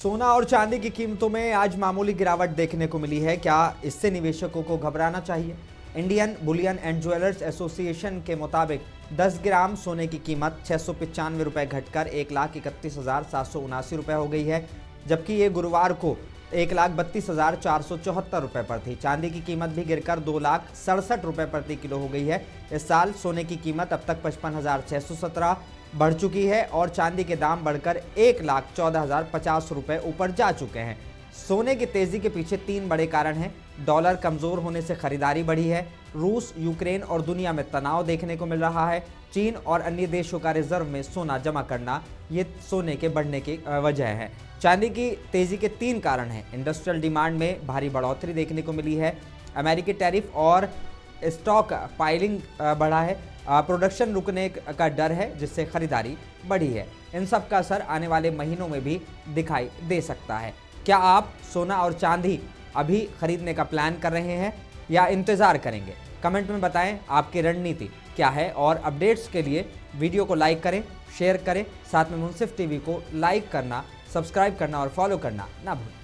सोना और चांदी की कीमतों में आज मामूली गिरावट देखने को मिली है। क्या इससे निवेशकों को घबराना चाहिए? Indian Boolean and jewellers association के मुताबिक 10 ग्राम सोने की कीमत 695 रुपये घटकर 1,31,779 रुपये हो गई है, जबकि ये गुरुवार को 1,32,474 रुपये पर थी। चांदी की कीमत भी गिरकर 2,67,000 रुपये प्रति किलो हो गई है। इस साल सोने की कीमत अब तक 55,617 बढ़ चुकी है और चांदी के दाम बढ़कर 1,14,050 रुपये ऊपर जा चुके हैं। सोने की तेजी के पीछे 3 बड़े कारण हैं। डॉलर कमजोर होने से खरीदारी बढ़ी है, रूस, यूक्रेन और दुनिया में तनाव देखने को मिल रहा है, चीन और अन्य देशों का रिजर्व में सोना जमा करना, ये सोने के बढ़ने की वजह है। चांदी की तेजी के 3 कारण हैं। इंडस्ट्रियल डिमांड में भारी बढ़ोतरी देखने को मिली है, अमेरिकी टैरिफ और स्टॉक पाइलिंग बढ़ा है, प्रोडक्शन रुकने का डर है जिससे खरीदारी बढ़ी है। इन सब का असर आने वाले महीनों में भी दिखाई दे सकता है। क्या आप सोना और चांदी अभी खरीदने का प्लान कर रहे हैं या इंतज़ार करेंगे? कमेंट में बताएं आपकी रणनीति क्या है और अपडेट्स के लिए वीडियो को लाइक करें, शेयर करें, साथ में मुंसिफ टीवी को लाइक करना, सब्सक्राइब करना और फॉलो करना ना भूलें।